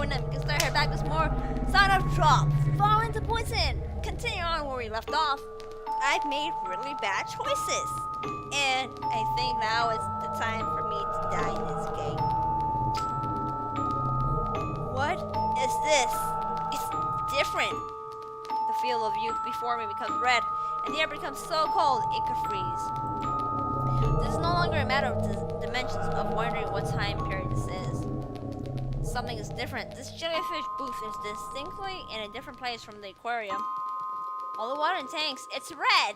when them can start her back with more sound of drop, fall into poison. Continue on where we left off. I've made really bad choices, and I think now is the time for me to die in this game. What is this? It's different. The field of youth before me becomes red, and the air becomes so cold it could freeze. This is no longer a matter of dimensions of wondering what time period this is. Something is different. This jellyfish booth is distinctly in a different place from the aquarium. All the water in tanks, it's red!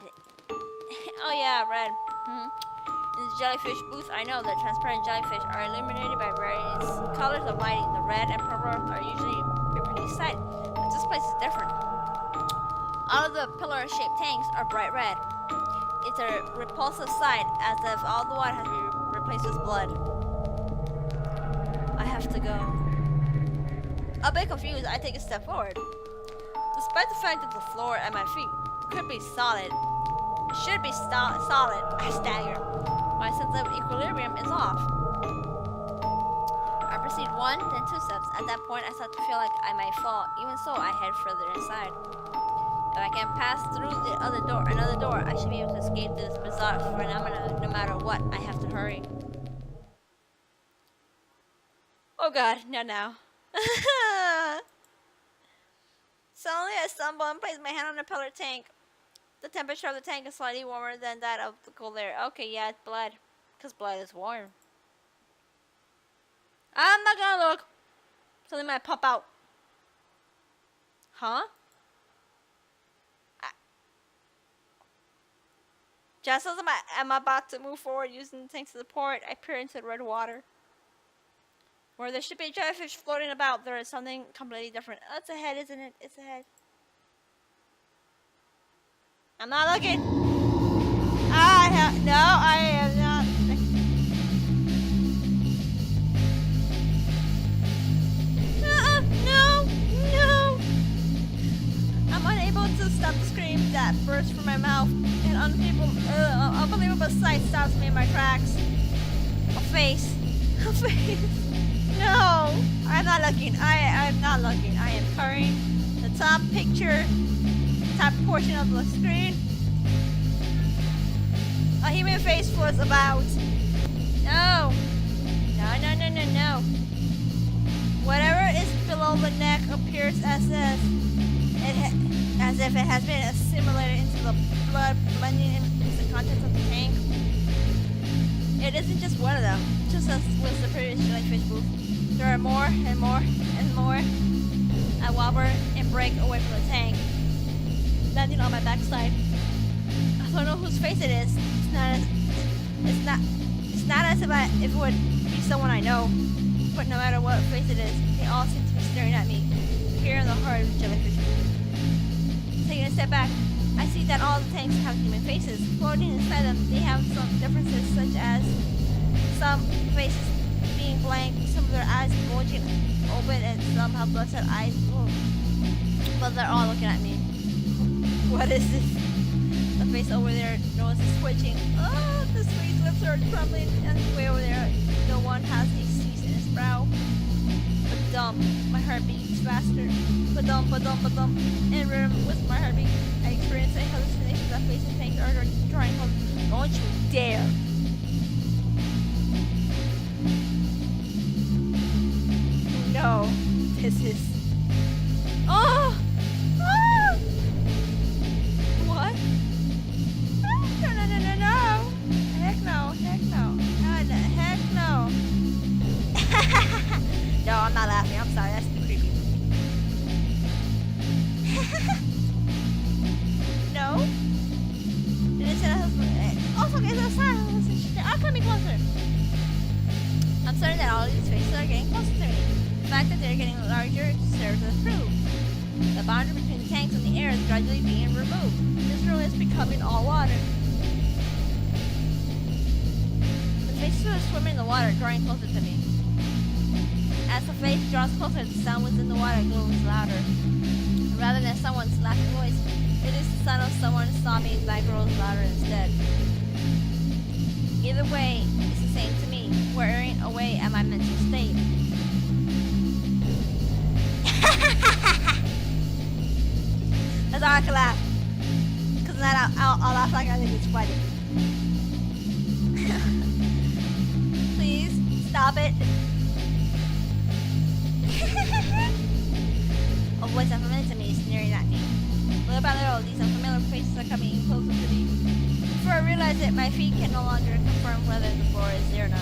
Oh yeah, red. In the jellyfish booth, I know that transparent jellyfish are illuminated by various colors of lighting. The red and purple are usually a pretty sight, but this place is different. All of the pillar-shaped tanks are bright red. It's a repulsive sight, as if all the water has been replaced with blood. I have to go. A bit confused, I take a step forward. Despite the fact that the floor at my feet could be solid, should be solid, I stagger. My sense of equilibrium is off. I proceed 1, then 2 steps. At that point, I start to feel like I might fall. Even so, I head further inside. If I can pass through another door, I should be able to escape this bizarre phenomenon. No matter what, I have to hurry. Oh god, not now. Suddenly I stumble and place my hand on the pillar tank. The temperature of the tank is slightly warmer than that of the cold air. Okay, yeah, it's blood. Because blood is warm. I'm not gonna look. Something might pop out. Huh? Just as I'm about to move forward using the tank to support, I peer into the red water. Where there should be jellyfish floating about, there is something completely different. Oh, it's a head, isn't it? It's a head. I'm not looking. No, I am not. No. I'm unable to stop the scream that bursts from my mouth. An unbelievable sight stops me in my tracks. A face. No, I'm not looking. I'm not looking. I am covering the top portion of the screen. A human face floats about. No. Whatever is below the neck appears as if it has been assimilated into the blood, blending into the contents of the tank. It isn't just one of them. Just as with the previous jellyfish booth, there are more and more and more. I wobble and break away from the tank, landing on my backside. I don't know whose face it is. It's not as if it would be someone I know. But no matter what face it is, they all seem to be staring at me. Here in the heart of the jellyfish booth. Taking a step back, I see that all the tanks have human faces. Floating inside them, they have some differences, such as some faces being blank, some of their eyes bulging open, and some have bloodshot eyes. But they're all looking at me. What is this? The face over there, nose is twitching. Oh, the sweet lips are crumbling, and way over there, no one has a cease in his brow. But dumb, my heart beats faster. But dumb, in rhythm with my heartbeat, I experience a hallucination that faces tanks are drawing close. Don't you dare! No, this is. Oh! What? No! Heck no! Heck no! No, I'm not laughing. I'm sorry. That's too creepy. No? Did it say that? Also, okay, that's not. I'll come closer. I'm certain that all of these faces are getting closer to me. The fact that they're getting larger serves as proof. The boundary between the tanks and the air is gradually being removed. This room is becoming all water. The faces are swimming in the water, drawing closer to me. As the face draws closer, the sound within the water glows louder. Rather than someone's laughing voice, it is the sound of someone sobbing that grows louder instead. Either way, it's the same to me, wearing away at my mental state. so I can laugh. Because then I'll laugh like I think it's funny. Please, stop it. A voice unfamiliar to me is sneering at me. Little by little, these unfamiliar faces are coming in closer to me. Before I realize it, my feet can no longer confirm whether the floor is there or not.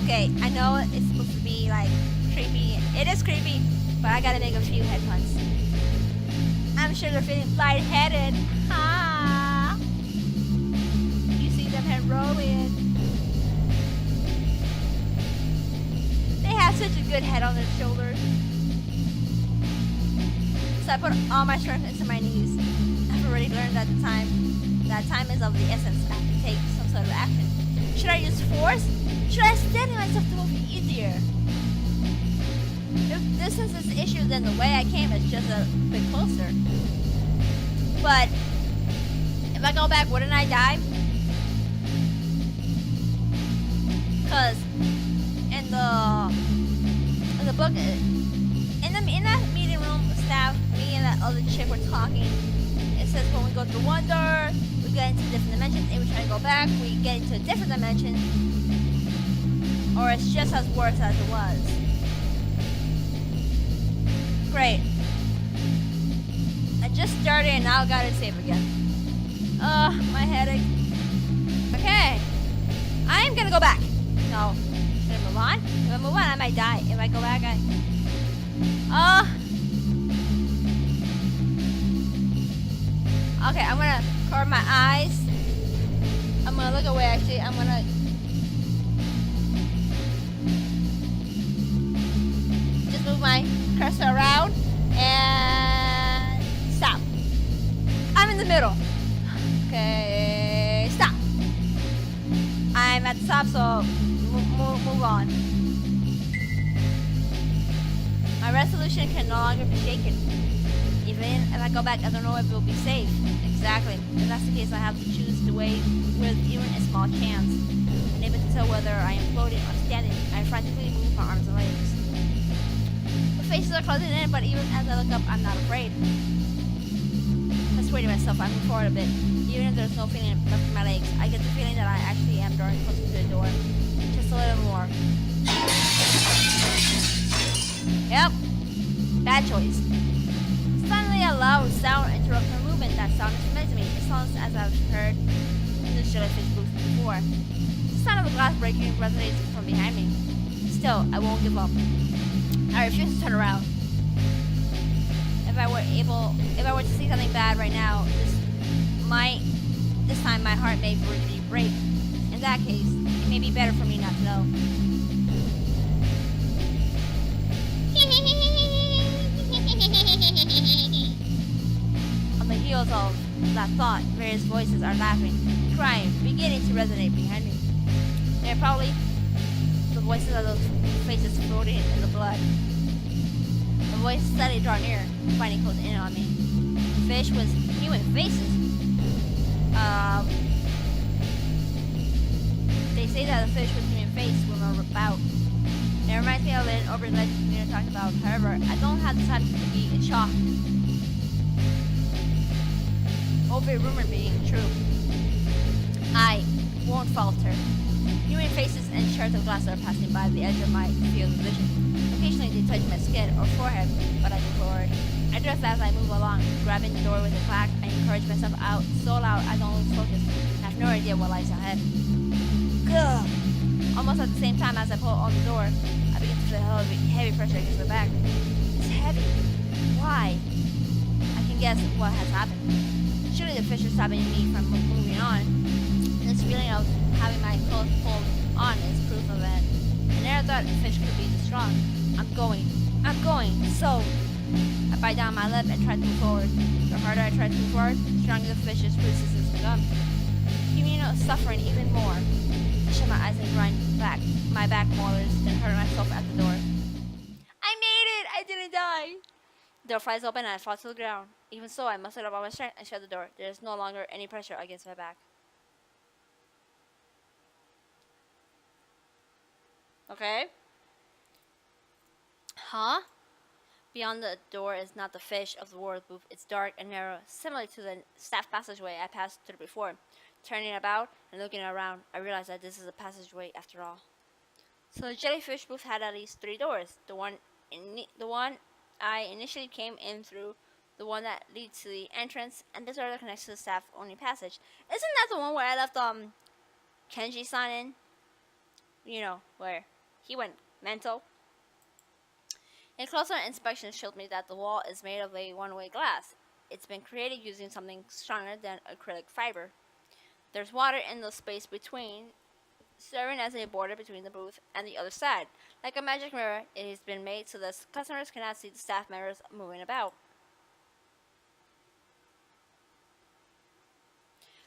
Okay, I know it's supposed to be like creepy. It is creepy, but I gotta make a few head puns. I'm sure they're feeling lightheaded. Ha! You see them head rolling. They have such a good head on their shoulders. So I put all my strength into my knees. I've already learned that time is of the essence. I have to take some sort of action. Should I use force? Should I steady myself to move easier? If distance is the issue, then the way I came is just a bit closer. But if I go back, wouldn't I die? Because in the book, in that meeting room staff, me and that other chick were talking. It says when we go through one door, we get into different dimensions, and we try to go back, we get into a different dimension, or it's just as worse as it was. Great. I just started and now I gotta save again. My headache. Okay. I am gonna go back. No. Should I move on? If I move on, I might die. If I go back, okay, I'm gonna cover my eyes. I'm gonna look away actually. I'm gonna just move my cursor around and stop. I'm in the middle. Okay, stop. I'm at the top, so move on. My resolution can no longer be shaken. Even if I go back, I don't know if it will be safe. Exactly. If that's the case, I have to choose the way with even a small chance. Unable to tell whether I am floating or standing, I frantically move my arms and legs. The faces are closing in, but even as I look up, I'm not afraid. Persuading myself, I move forward a bit. Even if there's no feeling left in my legs, I get the feeling that I actually am drawing closer to the door. Just a little more. Yep. Bad choice. Suddenly a loud sound interrupts my movement. That sound is familiar to me. It sounds as I've heard in the jellyfish booth before. The sound of the glass breaking resonates from behind me. Still, I won't give up. I refuse to turn around. If I were to see something bad right now, this time my heart may really break. In that case, it may be better for me not to know. On the heels of that thought, various voices are laughing, crying, beginning to resonate behind me. They're probably the voices of those faces floating in the blood. The voices suddenly draw near, finding close in on me. Fish with human faces. They say that a fish with human face will not about. It reminds me of an urban legend we were talking about. However, I don't have the time to be in shock over a rumor being true. I won't falter. Human faces and shards of glass are passing by the edge of my field of vision. Occasionally they touch my skin or forehead, but I move forward. I drift as I move along, grabbing the door with a clack. I encourage myself out so loud I don't lose focus. I have no idea what lies ahead. Gah! Almost at the same time as I pull on the door, I begin to feel heavy pressure against my back. It's heavy. Why? I can guess what has happened. Surely the fish are stopping me from moving on. This feeling of having my clothes pulled on is proof of it. I never thought a fish could be this strong. I'm going. So, I bite down my lip and try to move forward. The harder I try to move forward, the stronger the fish's resistance becomes. Himeno is suffering even more. I shut my eyes and grind back my back molars, then hurt myself at the door. I made it! I didn't die! The door flies open and I fall to the ground. Even so, I mustered up all my strength and shut the door. There is no longer any pressure against my back. Okay. Huh? Beyond the door is not the fish of the ward booth. It's dark and narrow, similar to the staff passageway I passed through before. Turning about and looking around, I realized that this is a passageway after all. So the jellyfish booth had at least 3 doors. The one I initially came in through, the one that leads to the entrance, and this door that connects to the staff-only passage. Isn't that the one where I left Kenji-san in? You know, where he went mental. A closer inspection showed me that the wall is made of a one-way glass. It's been created using something stronger than acrylic fiber. There's water in the space between, serving as a border between the booth and the other side. Like a magic mirror, it has been made so that customers cannot see the staff members moving about.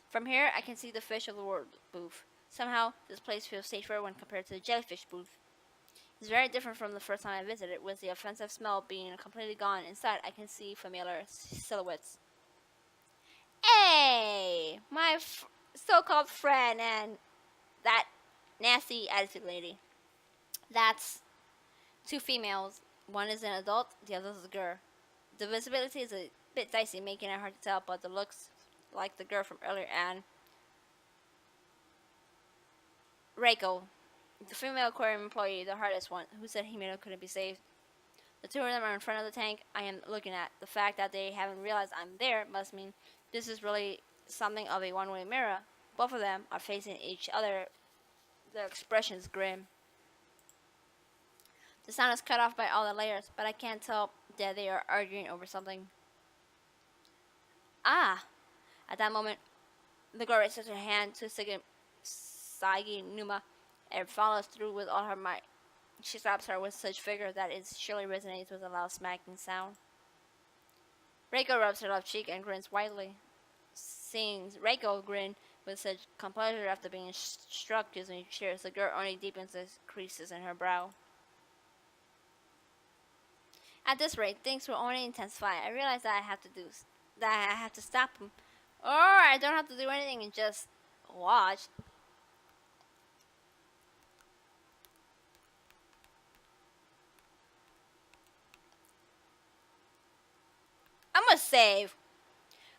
From here, I can see the fish of the world booth. Somehow, this place feels safer when compared to the jellyfish booth. It's very different from the first time I visited, with the offensive smell being completely gone. Inside, I can see familiar silhouettes. Hey! My so-called friend and that nasty attitude lady. That's 2 females. One is an adult, the other is a girl. The visibility is a bit dicey, making it hard to tell, but it looks like the girl from earlier, and Reiko, the female aquarium employee, the hardest one, who said Himeno couldn't be saved. The 2 of them are in front of the tank I am looking at. The fact that they haven't realized I'm there must mean this is really something of a one-way mirror. Both of them are facing each other, their expressions grim. The sound is cut off by all the layers, but I can't tell that they are arguing over something. Ah! At that moment, the girl raises her hand to Sagi Numa and follows through with all her might. She slaps her with such vigor that it surely resonates with a loud smacking sound. Reiko rubs her left cheek and grins widely. Seeing Reiko grin with such composure after being struck gives me chills. The girl only deepens the creases in her brow. At this rate, things will only intensify. I realize that I have to stop him, or I don't have to do anything and just watch. I'm gonna save.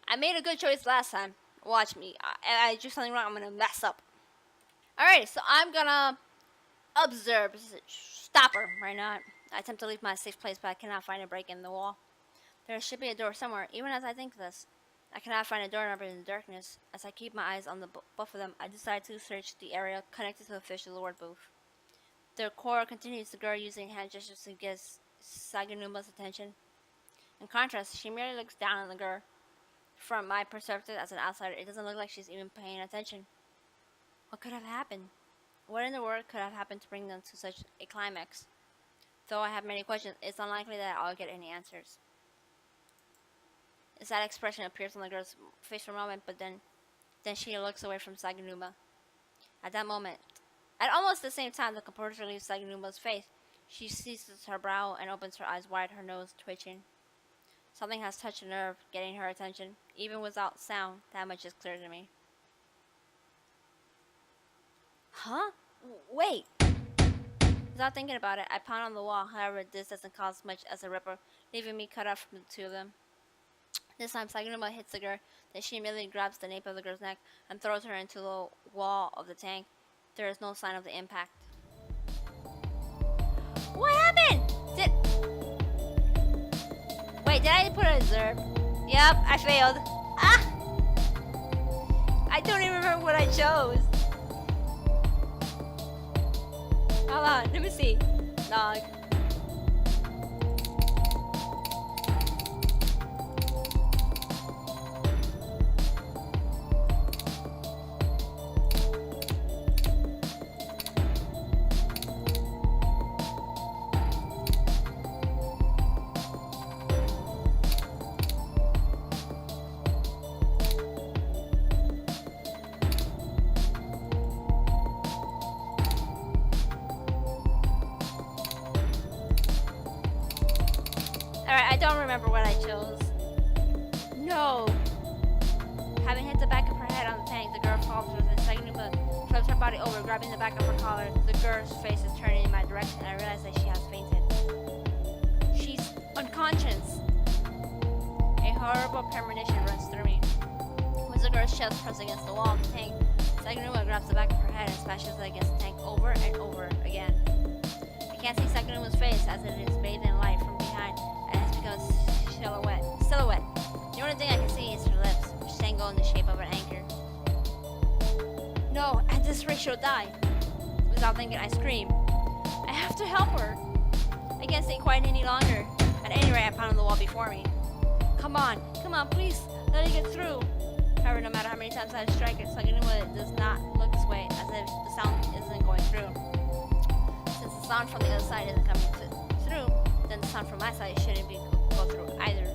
I made a good choice last time. Watch me. I do something wrong, I'm gonna mess up. Alright, so I'm gonna observe. Stop her right now. I attempt to leave my safe place, but I cannot find a break in the wall. There should be a door somewhere, even as I think this. I cannot find a doorknob in the darkness. As I keep my eyes on both of them, I decide to search the area connected to the fish of the ward booth. The core continues, the girl using hand gestures to get Saganuma's attention. In contrast, she merely looks down on the girl. From my perspective as an outsider, it doesn't look like she's even paying attention. What could have happened? What in the world could have happened to bring them to such a climax? Though I have many questions, it's unlikely that I'll get any answers. A sad expression appears on the girl's face for a moment, but then she looks away from Saganuma. At almost the same time, the composure leaves Saganuma's face. She seizes her brow and opens her eyes wide, her nose twitching. Something has touched a nerve, getting her attention. Even without sound, that much is clear to me. Huh? Wait! Without thinking about it, I pound on the wall. However, this doesn't cause much as a ripple, leaving me cut off from the 2 of them. This time, Saganuma hits the girl. Then she immediately grabs the nape of the girl's neck and throws her into the wall of the tank. There is no sign of the impact. What happened? Wait, did I put a reserve? Yep, I failed. Ah! I don't even remember what I chose. Hold on, let me see. Log. Alright, I don't remember what I chose. No! Having hit the back of her head on the tank, the girl falls with a Saganuma flipped her body over, grabbing the back of her collar. The girl's face is turning in my direction, and I realize that she has fainted. She's unconscious. A horrible premonition runs through me. With the girl's chest pressed against the wall of the tank, Saganuma grabs the back of her head and smashes it against the tank over and over again. I can't see Saganuma's face as it is bathed in light from behind and has become a silhouette. The only thing I can see is her lips, which dangle in the shape of an anchor. No, at this rate she'll die. Without thinking, I scream. I have to help her. I can't stay quiet any longer. At any rate, I pound on the wall before me. Come on, please, let it get through. However, no matter how many times I strike it, Saganuma does not look this way, as if the sound isn't going through. Since the sound from the other side isn't coming through, then the sound from my side shouldn't go through either.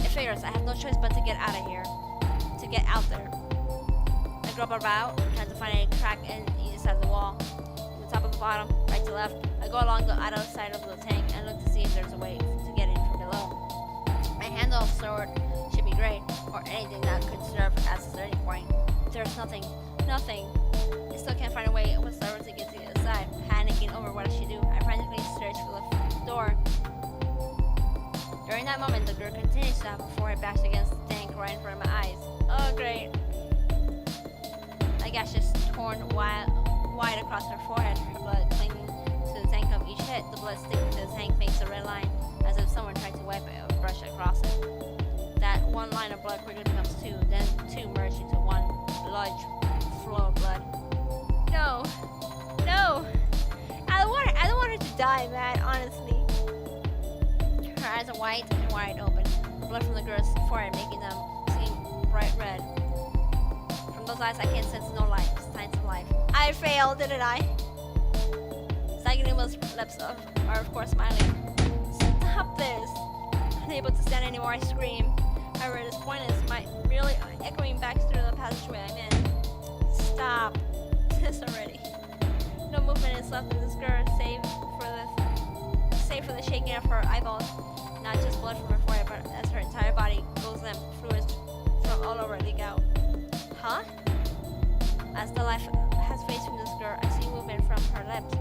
It figures I have no choice but to get out of here, to get out there. I grope about, trying to find a crack in either side of the wall. From the top of the bottom, right to left, I go along the outer side of the tank and look to see if there's a way to get in from below. My handle of sword should be great, or anything that could serve as a starting point. There's nothing. I still can't find a way whatsoever to get to the other side. Panicking over what I should do, I frantically search for the door. During that moment, the girl continues to have her forehead bashed against the tank right in front of my eyes. Oh, great. My gash is torn wide across her forehead, her blood clinging to the tank of each hit. The blood sticking to the tank makes a red line, as if someone tried to wipe it or brush across it. That one line of blood quickly becomes two, then two merge into one large flow of blood. No! I don't want her to die, man, honestly. Her eyes are white and wide open, the blood from the girl's forehead making them seem bright red. From those eyes I can't sense no life, signs of life. I failed, didn't I? Saganuma's lips are of course smiling. Stop this! Unable to stand anymore, I scream. However, this pointless, my merely echoing back through the passageway I'm in. Stop this already. No movement is left in this girl, save for the shaking of her eyeballs. Not just blood from her forehead, but as her entire body goes limp, fluids from all over leak out. Huh? As the life has faded from this girl, I see movement from her lips.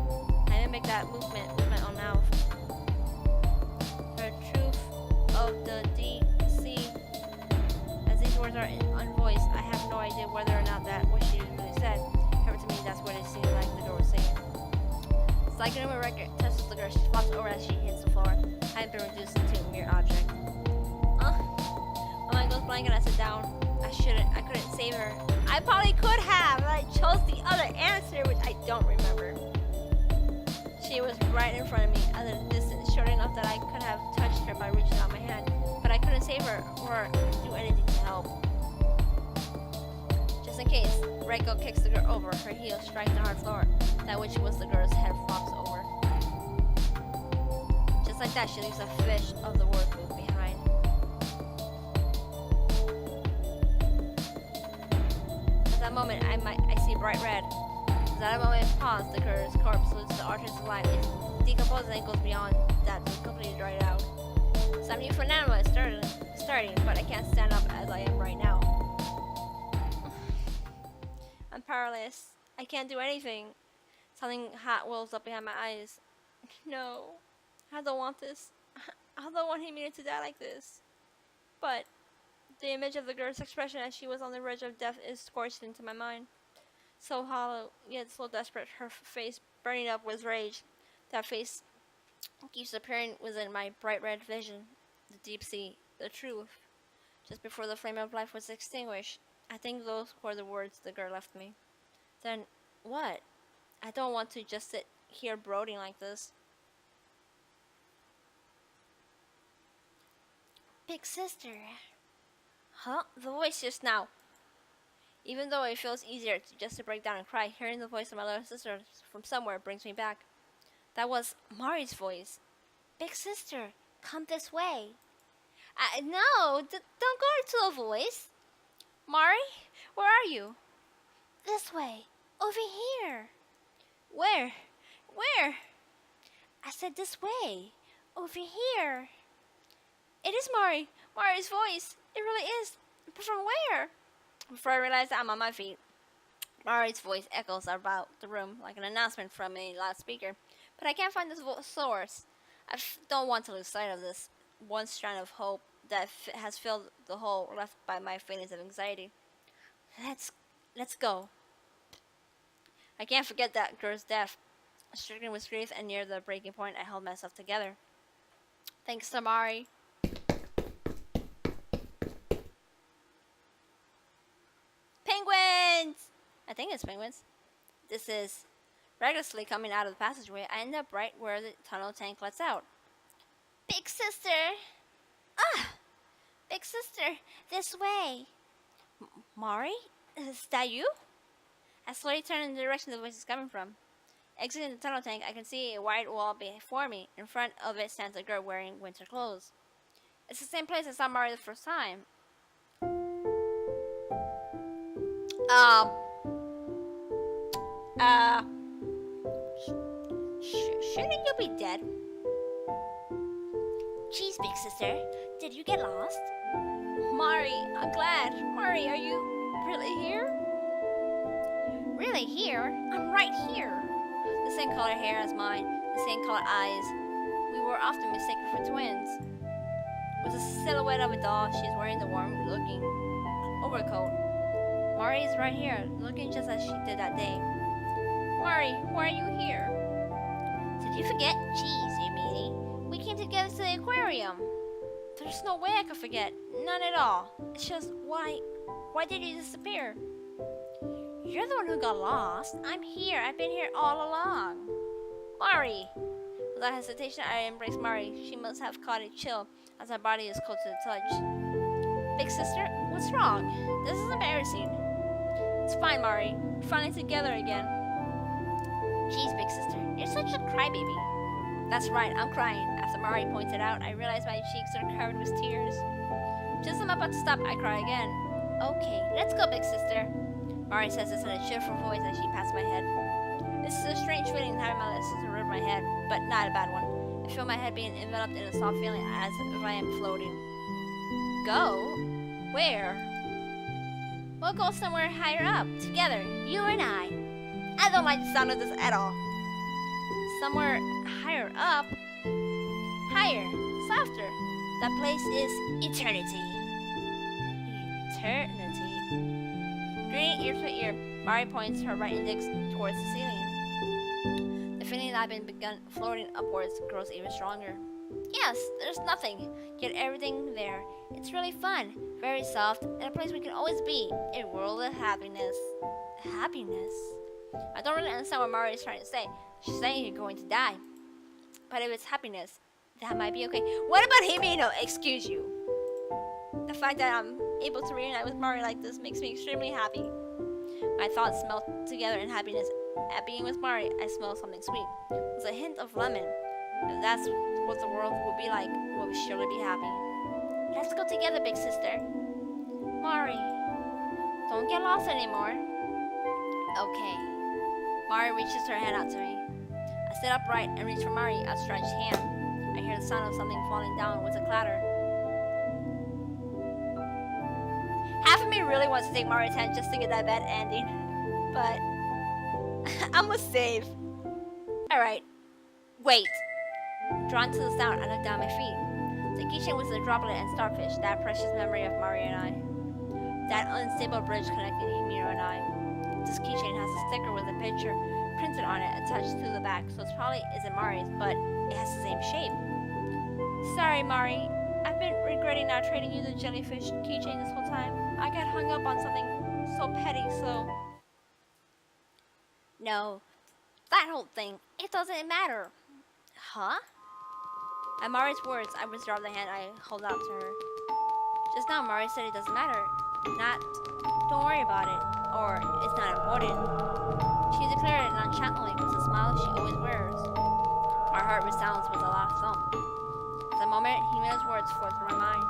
I mimic that movement with my own mouth. Her truth of the D.C. As these words are unvoiced, I have no idea whether or not that what she really said. However, to me, that's what it seemed like the girl was saying. Saganuma record touches the girl. She flops over as she hits the floor. I have been reduced to a mere object. My mind goes blank and I sit down. I couldn't save her. I probably could have, but I chose the other answer, which I don't remember. She was right in front of me at a distance, short enough that I could have touched her by reaching out my hand, but I couldn't save her or do anything to help. Just in case, Reiko kicks the girl over, her heel strikes the hard floor, that which was the girl's head flops over. Just like that, she leaves a fish of the word book behind. At that moment, I see bright red. As at a moment of pause, the girl's corpse loses the arteries of life. It decomposes and goes beyond that to completely dried out. Some new phenomena is starting, but I can't stand up as I am right now. I'm powerless. I can't do anything. Something hot wells up behind my eyes. No, I don't want this. I don't want Himeno to die like this. But the image of the girl's expression as she was on the verge of death is scorched into my mind. So hollow, yet so desperate, her face burning up with rage. That face keeps appearing within my bright red vision. The deep sea, the truth. Just before the flame of life was extinguished, I think those were the words the girl left me. Then, what? I don't want to just sit here brooding like this. Big sister. Huh? The voice just now. Even though it feels easier just to break down and cry, hearing the voice of my little sister from somewhere brings me back. That was Mari's voice. Big sister, come this way. No, don't go to the voice. Mari, where are you? This way, over here. Where? I said this way, over here. It is Mari's voice. It really is. But from where? Before I realized I'm on my feet. Mari's voice echoes about the room like an announcement from a loudspeaker, but I can't find the source. I don't want to lose sight of this one strand of hope that has filled the hole left by my feelings of anxiety. Let's let's go. I can't forget that girl's death. Stricken with grief and near the breaking point, I held myself together. Thanks to Mari. Penguins! I think it's penguins. This is recklessly coming out of the passageway. I end up right where the tunnel tank lets out. Big sister! Ah! Big sister, this way! Mari? Is that you? I slowly turn in the direction the voice is coming from. Exiting the tunnel tank, I can see a white wall before me. In front of it stands a girl wearing winter clothes. It's the same place I saw Mari the first time. Shouldn't you be dead? Jeez, big sister, did you get lost? Mari, I'm glad. Mari, are you really here? Really here? I'm right here. The same color hair as mine, the same color eyes. We were often mistaken for twins. With the silhouette of a doll, she's wearing the warm-looking overcoat. Mari is right here, looking just as she did that day. Mari, why are you here? Did you forget? Jeez, you meanie. We came together to the aquarium. There's no way I could forget. None at all. It's just, why did you disappear? You're the one who got lost. I'm here. I've been here all along. Mari! Without hesitation, I embraced Mari. She must have caught a chill as my body is cold to the touch. Big sister, what's wrong? This is embarrassing. It's fine, Mari. We're finally together again. Jeez, big sister, you're such a crybaby. That's right, I'm crying. After Mari pointed out, I realized my cheeks are covered with tears. Just as I'm about to stop, I cry again. Okay, let's go, big sister. Mari says this in a cheerful voice as she pats my head. This is a strange feeling having my sister rub my head, but not a bad one. I feel my head being enveloped in a soft feeling as if I am floating. Go? Where? We'll go somewhere higher up, together, you and I. I don't like the sound of this at all. Somewhere higher up? Higher, softer. That place is eternity. Eternity. Grinning ear to ear, Mari points her right index towards the ceiling. The feeling that I've been begun floating upwards grows even stronger. Yes, there's nothing, yet everything there. It's really fun, very soft, and a place we can always be. A world of happiness. Happiness? I don't really understand what Mari is trying to say. She's saying you're going to die. But if it's happiness, that might be okay. What about Himeno? Excuse you. The fact that I'm able to reunite with Mari like this makes me extremely happy. My thoughts melt together in happiness. At being with Mari, I smell something sweet. With a hint of lemon. If that's what the world will be like, we'll surely be happy. Let's go together, big sister. Mari, don't get lost anymore. Okay. Mari reaches her hand out to me. I sit upright and reach for Mari's outstretched hand. I hear the sound of something falling down with a clatter. Half of me really wants to take Mari's hand just to get that bad ending, but I'm gonna save. Alright. Wait. Drawn to the sound, I look down my feet. The keychain was a droplet and starfish, that precious memory of Mari and I. That unstable bridge connecting Himeno and I. This keychain has a sticker with a picture printed on it attached to the back, so it probably isn't Mari's, but it has the same shape. Sorry, Mari. I've been regretting not trading you the jellyfish keychain this whole time. I got hung up on something so petty, so... No. That whole thing. It doesn't matter. Huh? At Mari's words, I withdraw the hand I hold out to her. Just now, Mari said it doesn't matter. Don't worry about it. Or, it's not important. She declared it nonchalantly with a smile she always wears. My heart resounds with a loud thump. At the moment, Himeno's words float through my mind.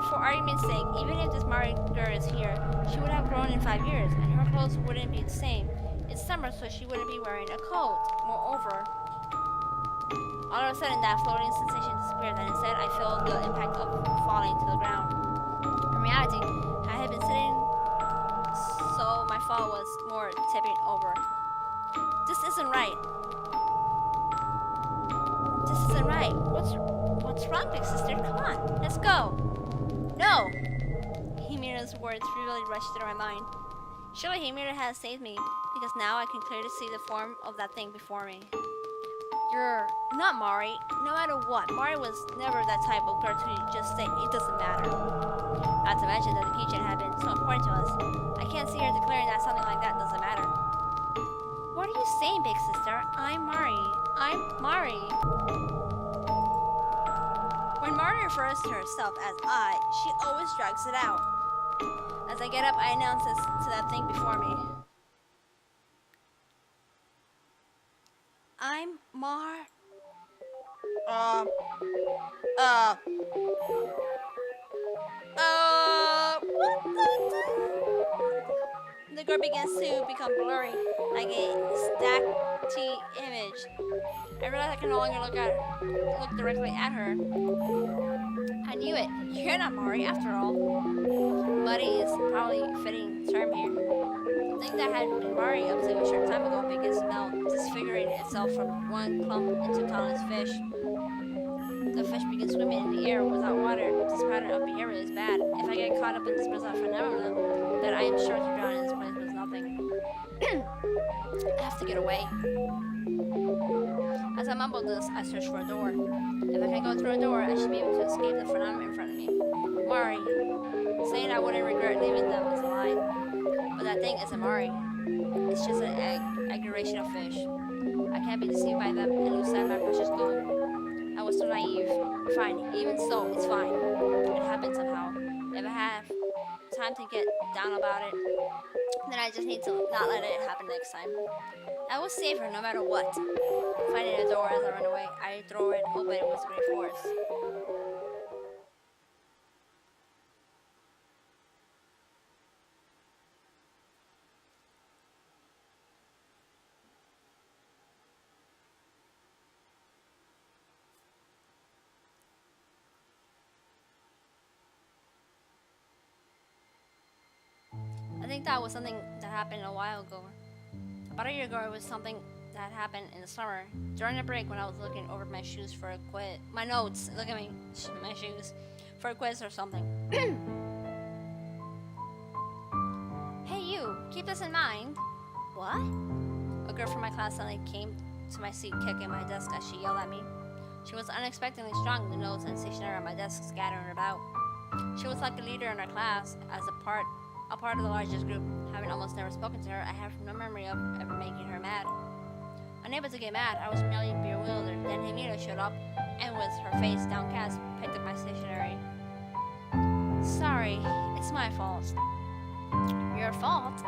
For argument's sake, even if this Mari girl is here, she would have grown in 5 years, and her clothes wouldn't be the same. It's summer, so she wouldn't be wearing a coat. Moreover, all of a sudden, that floating sensation disappeared, and instead, I feel the impact of falling to the ground. In reality, I had been sitting fall was more tipping over. This isn't right. This isn't right. What's wrong, big sister? Come on, let's go. No! Himeno's words really rushed through my mind. Surely Himeno has saved me, because now I can clearly see the form of that thing before me. You're not Mari. No matter what, Mari was never that type of girl to just say it doesn't matter. Not to mention that the keychain had been so important to us. I can't see her declaring that something like that doesn't matter. What are you saying, big sister? I'm Mari. I'm Mari. When Mari refers to herself as I, she always drags it out. As I get up, I announce this to that thing before me. I'm Mar. The girl begins to become blurry, like a stacked image. I realize I can no longer look directly at her. I knew it. You're not Mari after all. Buddy is probably a fitting term here. The thing that had been Mari up to a short time ago begins now disfiguring itself from one clump into countless fish. The fish begins swimming in the air without water. This pattern of behavior is bad. If I get caught up in this bizarre phenomenon, then I am sure to drown in this place with nothing. I have to get away. As I mumble this, I search for a door. If I can go through a door, I should be able to escape the phenomenon in front of me. Mari. Saying I wouldn't regret leaving them is a lie. But that thing isn't Mari. It's just an aggregation of fish. I can't be deceived by them and lose sight of my precious gold. I was so naive. Fine, even so, it's fine. It happened somehow. If I have time to get down about it, then I just need to not let it happen next time. I will save her no matter what. Finding a door as I run away, I throw it open with great force. I think that was something that happened a while ago. About a year ago, it was something that happened in the summer. During a break when I was looking over my shoes for a quiz. My notes, look at me, my shoes, for a quiz or something. Hey you, keep this in mind. What? A girl from my class suddenly came to my seat, kicking my desk as she yelled at me. She was unexpectedly strong, the notes and stationery on my desk scattering about. She was like a leader in our class, as a part of the largest group. Having almost never spoken to her, I have no memory of ever making her mad. Unable to get mad, I was merely bewildered. Then Himeno showed up, and with her face downcast, picked up my stationery. Sorry, it's my fault. Your fault?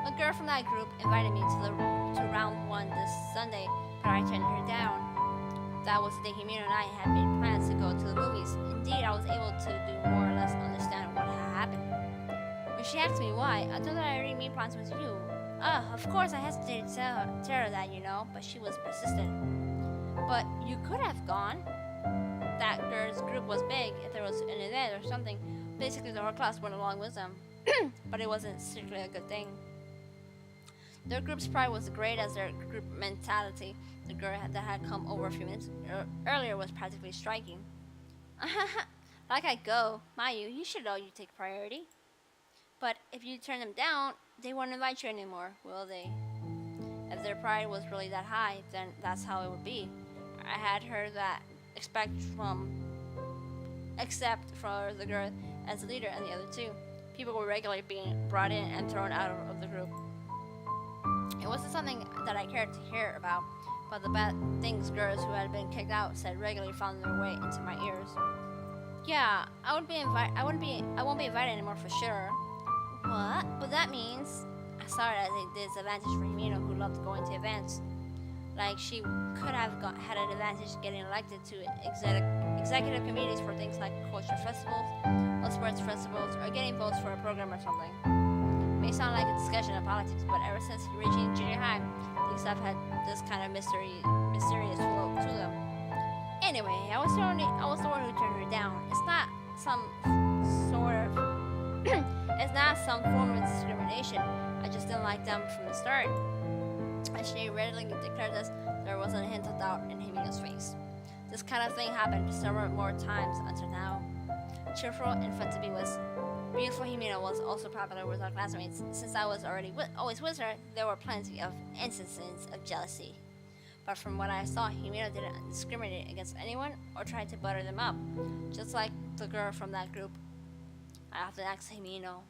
A girl from that group invited me to round one this Sunday, but I turned her down. That was the day Himeno and I had made plans to go to the movies. Indeed, I was able to do more or less understand what had happened. When she asked me why, I told her I already made plans with you. Of course I hesitated to tell her that, but she was persistent. But you could have gone. That girl's group was big. If there was an event or something, basically the whole class went along with them. But it wasn't strictly a good thing. Their group's pride was great as their group mentality. The girl that had come over a few minutes earlier was practically striking. Like I go, Mayu, you should know you take priority. But if you turn them down, they won't invite you anymore, will they? If their pride was really that high, then that's how it would be. I had heard that except for the girl as the leader and the other two. People were regularly being brought in and thrown out of the group. It wasn't something that I cared to hear about, but the bad things girls who had been kicked out said regularly found their way into my ears. Yeah, I won't be invited anymore for sure. What? But that means I saw it as a disadvantage for Himeno, who loved going to events. Like she could have had an advantage getting elected to executive committees for things like culture festivals, or sports festivals, or getting votes for a program or something. May sound like a discussion of politics, but ever since reaching junior high, things have had this kind of mysterious flow to them. Anyway, I was the one who turned her down. It's not some form of discrimination. I just didn't like them from the start, and she readily declared this. There wasn't a hint of doubt in Himeno's face. This kind of thing happened several more times until now. Cheerful and fun to be with, beautiful Himeno was also popular with our classmates. Since I was always with her, there were plenty of instances of jealousy. But from what I saw, Himeno didn't discriminate against anyone or try to butter them up, just like the girl from that group. I often asked Himeno,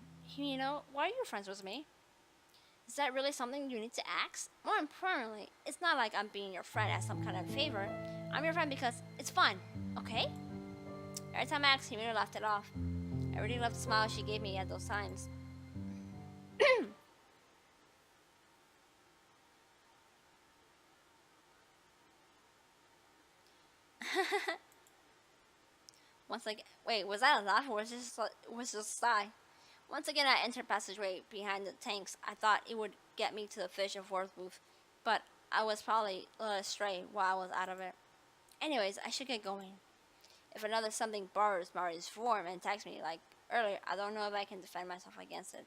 why are you friends with me? Is that really something you need to ask? More importantly, it's not like I'm being your friend as some kind of favor. I'm your friend because it's fun, okay? Every time I asked, Himeno laughed it off. I really loved the smile she gave me at those times. Once again, wait, was that a laugh or was this a sigh? Once again, I entered passageway behind the tanks. I thought it would get me to the fish and forth booth, but I was probably led astray while I was out of it. Anyways, I should get going. If another something borrows Mari's form and attacks me like earlier, I don't know if I can defend myself against it.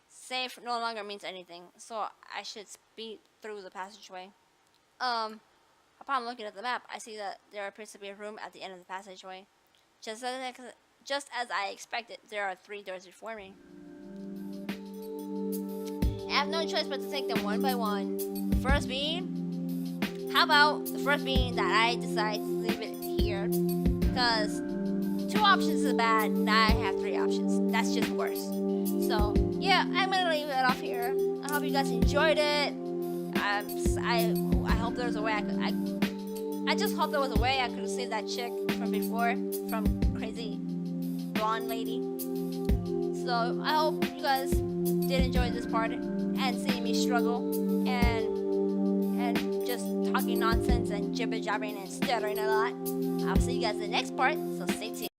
Safe no longer means anything, so I should speed through the passageway. Upon looking at the map, I see that there appears to be a room at the end of the passageway. Just as I expected, there are 3 doors before me. I have no choice but to take them one by one. How about the first being that I decide to leave it here? Because 2 options is bad, now I have 3 options. That's just worse. So, yeah, I'm gonna leave it off here. I hope you guys enjoyed it. I hope there's a way I just hope there was a way I could have saved that chick from before, from crazy blonde lady. So I hope you guys did enjoy this part and seeing me struggle and just talking nonsense and jibber jabbering and stuttering a lot. I'll see you guys in the next part, so stay tuned.